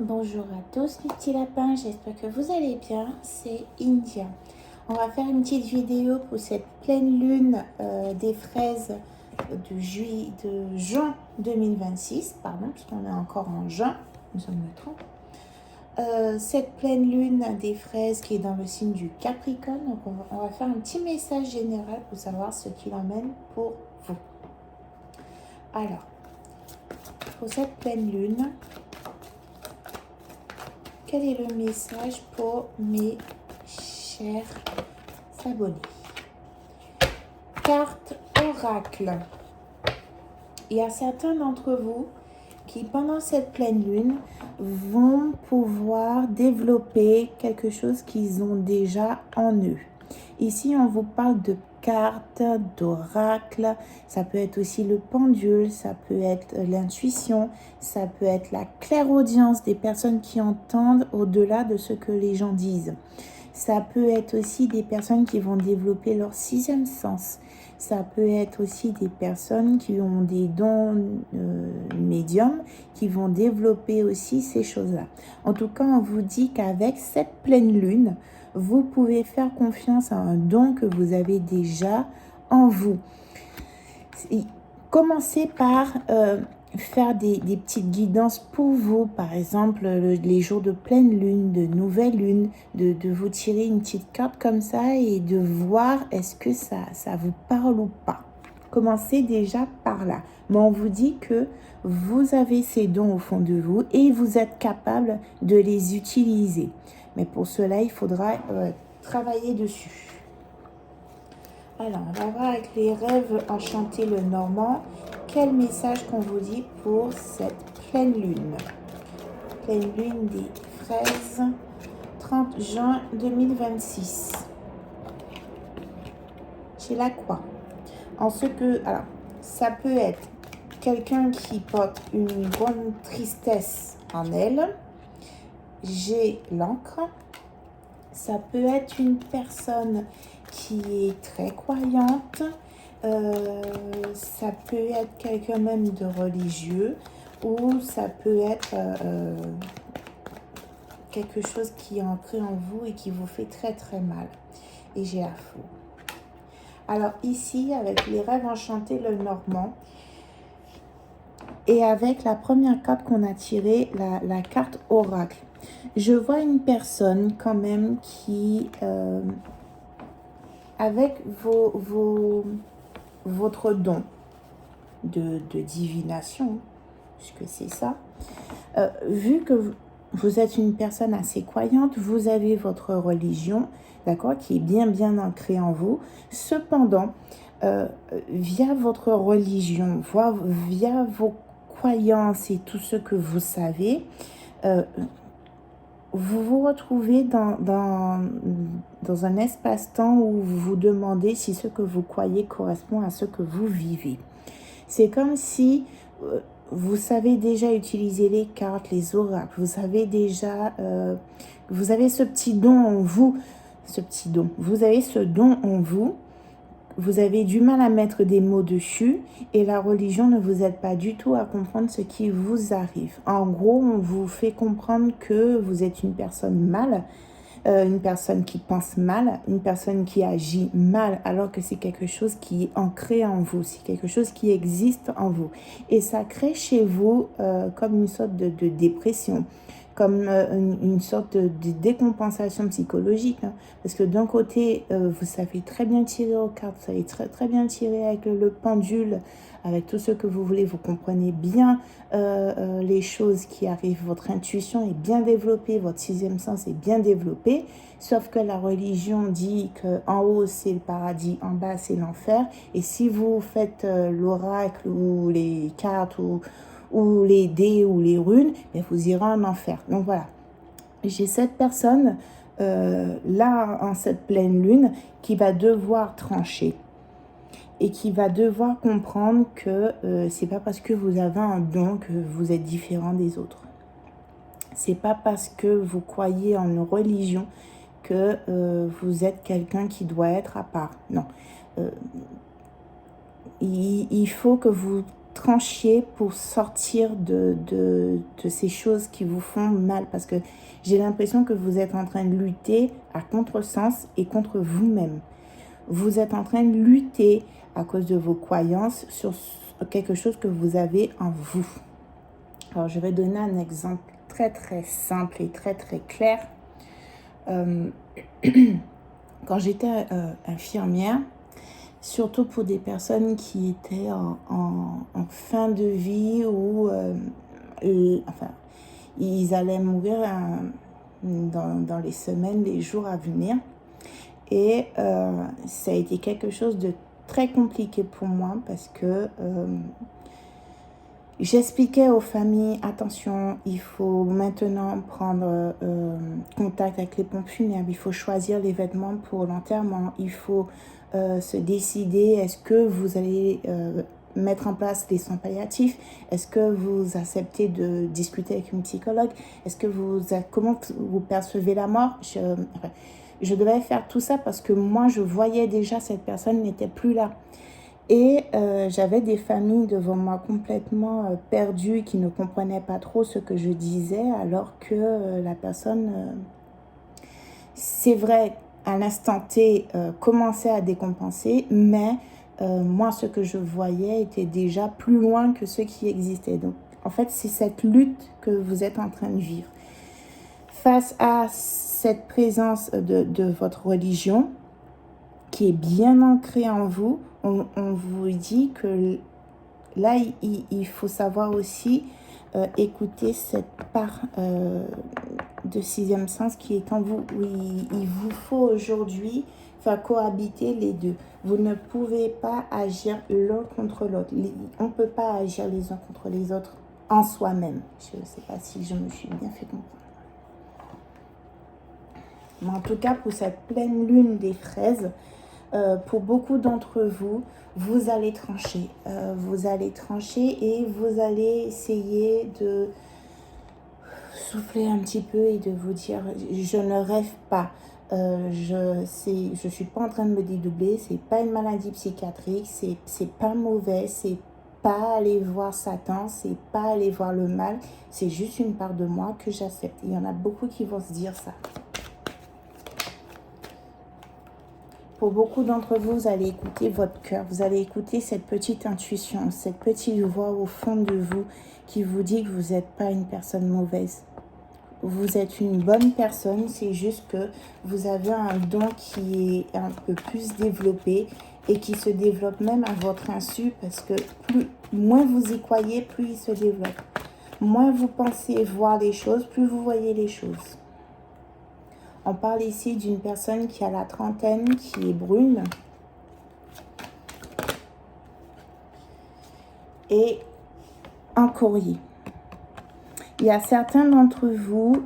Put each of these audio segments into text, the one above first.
Bonjour à tous les petits lapins, j'espère que vous allez bien, c'est India. On va faire une petite vidéo pour cette pleine lune des fraises de juin 2026, pardon, puisqu'on est encore en juin, nous sommes le 30. Cette pleine lune des fraises qui est dans le signe du Capricorne, donc on va faire un petit message général pour savoir ce qu'il emmène pour vous. Alors, pour cette pleine lune, quel est le message pour mes chers abonnés? Carte oracle. Il y a certains d'entre vous qui, pendant cette pleine lune, vont pouvoir développer quelque chose qu'ils ont déjà en eux. Ici, on vous parle de cartes, d'oracle, ça peut être aussi le pendule, ça peut être l'intuition, ça peut être la clairaudience des personnes qui entendent au-delà de ce que les gens disent. Ça peut être aussi des personnes qui vont développer leur sixième sens. Ça peut être aussi des personnes qui ont des dons médiums, qui vont développer aussi ces choses-là. En tout cas, on vous dit qu'avec cette pleine lune, vous pouvez faire confiance à un don que vous avez déjà en vous. Commencez par faire des petites guidances pour vous, par exemple les jours de pleine lune, de nouvelle lune, de vous tirer une petite carte comme ça et de voir est-ce que ça vous parle ou pas. Commencez déjà par là. Mais on vous dit que vous avez ces dons au fond de vous et vous êtes capable de les utiliser. Mais pour cela, il faudra travailler dessus. Alors, on va voir avec les rêves enchantés le normand, quel message qu'on vous dit pour cette pleine lune. Pleine lune des fraises, 30 juin 2026. J'ai la croix. En ce que, alors, ça peut être quelqu'un qui porte une grande tristesse en elle. J'ai l'encre. Ça peut être une personne qui est très croyante. Ça peut être quelqu'un même de religieux ou ça peut être quelque chose qui est ancré en vous et qui vous fait très très mal. Et j'ai la foudre. Alors ici, avec les rêves enchantés, le normand, et avec la première carte qu'on a tirée, la carte oracle, je vois une personne quand même qui, avec votre don de divination, puisque c'est ça, vu que vous êtes une personne assez croyante, vous avez votre religion, d'accord, qui est bien ancrée en vous. Cependant, via votre religion, via vos croyances et tout ce que vous savez, vous vous retrouvez dans un espace-temps où vous vous demandez si ce que vous croyez correspond à ce que vous vivez. C'est comme si vous savez déjà utiliser les cartes, les oracles, vous savez déjà, vous avez ce petit don en vous, vous avez ce don en vous. Vous avez du mal à mettre des mots dessus et la religion ne vous aide pas du tout à comprendre ce qui vous arrive. En gros, on vous fait comprendre que vous êtes une personne mal, une personne qui pense mal, une personne qui agit mal, alors que c'est quelque chose qui est ancré en vous, c'est quelque chose qui existe en vous. Et ça crée chez vous comme une sorte de dépression, comme une sorte de décompensation psychologique. Hein. Parce que d'un côté, vous savez très bien tirer aux cartes, vous savez très bien tirer avec le pendule, avec tout ce que vous voulez, vous comprenez bien les choses qui arrivent, votre intuition est bien développée, votre sixième sens est bien développé, sauf que la religion dit qu'en haut c'est le paradis, en bas c'est l'enfer, et si vous faites l'oracle ou les cartes ou les dés ou les runes, ben vous irez en enfer. Donc voilà, j'ai cette personne là en cette pleine lune qui va devoir trancher et qui va devoir comprendre que c'est pas parce que vous avez un don que vous êtes différent des autres. C'est pas parce que vous croyez en une religion que vous êtes quelqu'un qui doit être à part. Non. Il faut que vous tranchiez pour sortir de ces choses qui vous font mal. Parce que j'ai l'impression que vous êtes en train de lutter à contresens et contre vous-même. Vous êtes en train de lutter à cause de vos croyances sur quelque chose que vous avez en vous. Alors, je vais donner un exemple très, très simple et très, très clair. Quand j'étais infirmière, surtout pour des personnes qui étaient en fin de vie ou enfin, ils allaient mourir dans les semaines, les jours à venir. Et ça a été quelque chose de très compliqué pour moi parce que j'expliquais aux familles, attention, il faut maintenant prendre contact avec les pompes funèbres, il faut choisir les vêtements pour l'enterrement, il faut se décider, est-ce que vous allez mettre en place des soins palliatifs, est-ce que vous acceptez de discuter avec une psychologue, est-ce que comment vous percevez la mort. Je devais faire tout ça parce que moi, je voyais déjà cette personne n'était plus là. Et j'avais des familles devant moi complètement perdues qui ne comprenaient pas trop ce que je disais alors que la personne, c'est vrai, à l'instant T, commençait à décompenser, mais moi, ce que je voyais était déjà plus loin que ce qui existait. Donc, en fait, c'est cette lutte que vous êtes en train de vivre. Face à cette présence de votre religion, qui est bien ancrée en vous, on vous dit que là, il faut savoir aussi écouter cette part de sixième sens qui est en vous. Il vous faut aujourd'hui faire cohabiter les deux. Vous ne pouvez pas agir l'un contre l'autre. On ne peut pas agir les uns contre les autres en soi-même. Je ne sais pas si je me suis bien fait comprendre. Mais en tout cas, pour cette pleine lune des fraises, pour beaucoup d'entre vous, vous allez trancher. Vous allez trancher et vous allez essayer de souffler un petit peu et de vous dire, je ne rêve pas. Je suis pas en train de me dédoubler, c'est pas une maladie psychiatrique, c'est pas mauvais, c'est pas aller voir Satan, c'est pas aller voir le mal, c'est juste une part de moi que j'accepte. Il y en a beaucoup qui vont se dire ça. Pour beaucoup d'entre vous, vous allez écouter votre cœur, vous allez écouter cette petite intuition, cette petite voix au fond de vous qui vous dit que vous n'êtes pas une personne mauvaise. Vous êtes une bonne personne, c'est juste que vous avez un don qui est un peu plus développé et qui se développe même à votre insu parce que moins vous y croyez, plus il se développe. Moins vous pensez voir les choses, plus vous voyez les choses. On parle ici d'une personne qui a la trentaine, qui est brune. Et un courrier. Il y a certains d'entre vous,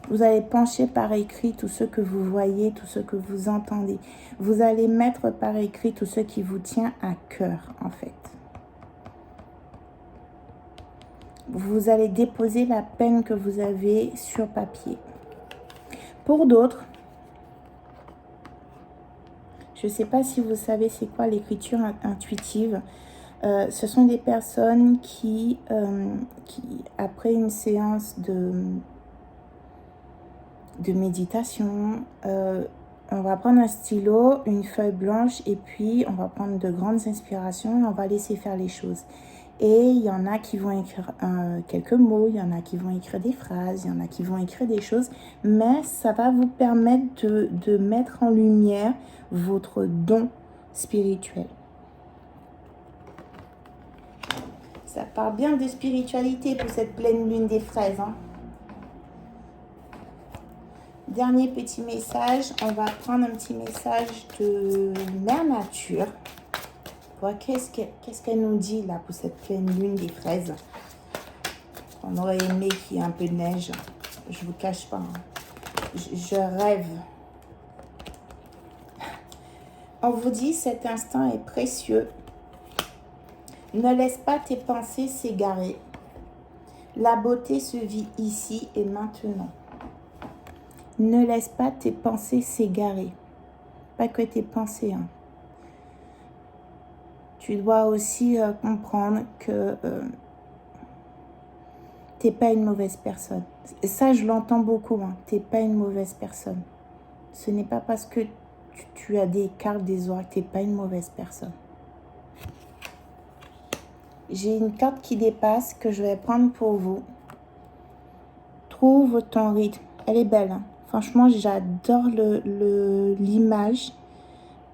vous allez pencher par écrit tout ce que vous voyez, tout ce que vous entendez. Vous allez mettre par écrit tout ce qui vous tient à cœur, en fait. Vous allez déposer la peine que vous avez sur papier. Pour d'autres, je ne sais pas si vous savez c'est quoi l'écriture intuitive. Ce sont des personnes qui après une séance de méditation, on va prendre un stylo, une feuille blanche et puis on va prendre de grandes inspirations et on va laisser faire les choses. Et il y en a qui vont écrire quelques mots, il y en a qui vont écrire des phrases, il y en a qui vont écrire des choses, mais ça va vous permettre de mettre en lumière votre don spirituel. Ça parle bien de spiritualité pour cette pleine lune des fraises. Hein. Dernier petit message, on va prendre un petit message de Mère Nature. Qu'est-ce qu'elle nous dit là pour cette pleine lune des fraises? On aurait aimé qu'il y ait un peu de neige. Je ne vous cache pas. Hein. Je rêve. On vous dit cet instant est précieux. Ne laisse pas tes pensées s'égarer. La beauté se vit ici et maintenant. Ne laisse pas tes pensées s'égarer. Pas que tes pensées. Hein. Tu dois aussi comprendre que tu n'es pas une mauvaise personne. Et ça, je l'entends beaucoup. Hein. Tu n'es pas une mauvaise personne. Ce n'est pas parce que tu as des cartes des oreilles que tu n'es pas une mauvaise personne. J'ai une carte qui dépasse que je vais prendre pour vous. Trouve ton rythme. Elle est belle. Hein. Franchement, j'adore l'image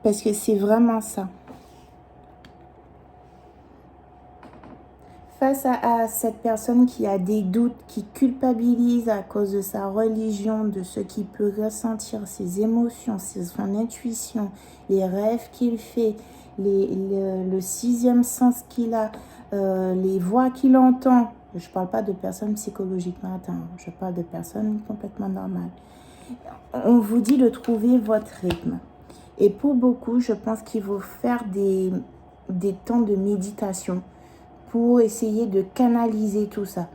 parce que c'est vraiment ça. Face à cette personne qui a des doutes, qui culpabilise à cause de sa religion, de ce qu'il peut ressentir, ses émotions, son intuition, les rêves qu'il fait, le sixième sens qu'il a, les voix qu'il entend. Je ne parle pas de personnes psychologiquement atteintes, je parle de personnes complètement normales. On vous dit de trouver votre rythme. Et pour beaucoup, je pense qu'il faut faire des temps de méditation pour essayer de canaliser tout ça.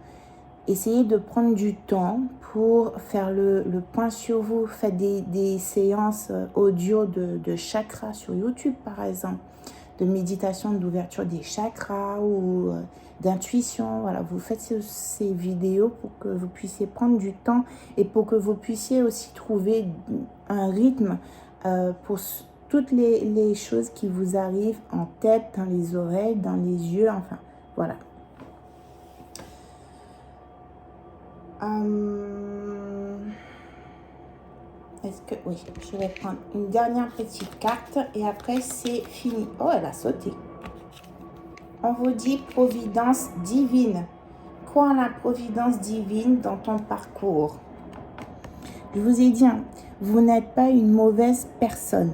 Essayez de prendre du temps pour faire le point sur vous. Faites des séances audio de chakras sur YouTube, par exemple. De méditation, d'ouverture des chakras ou d'intuition. Voilà, vous faites ces vidéos pour que vous puissiez prendre du temps et pour que vous puissiez aussi trouver un rythme pour toutes les choses qui vous arrivent en tête, dans les oreilles, dans les yeux, enfin, voilà. Est-ce que... Oui, je vais prendre une dernière petite carte et après c'est fini. Oh, elle a sauté. On vous dit providence divine. Crois en la providence divine dans ton parcours. Je vous ai dit, hein, vous n'êtes pas une mauvaise personne.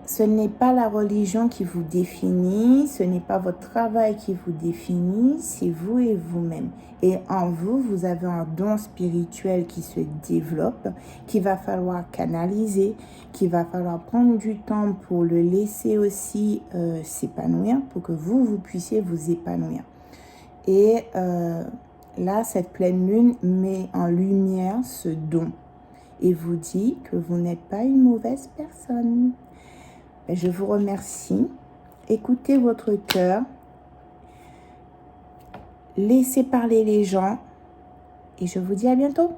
Ce n'est pas la religion qui vous définit, ce n'est pas votre travail qui vous définit, c'est vous et vous-même. Et en vous, vous avez un don spirituel qui se développe, qu'il va falloir canaliser, qu'il va falloir prendre du temps pour le laisser aussi s'épanouir, pour que vous puissiez vous épanouir. Et là, cette pleine lune met en lumière ce don et vous dit que vous n'êtes pas une mauvaise personne. Je vous remercie. Écoutez votre cœur. Laissez parler les gens. Et je vous dis à bientôt.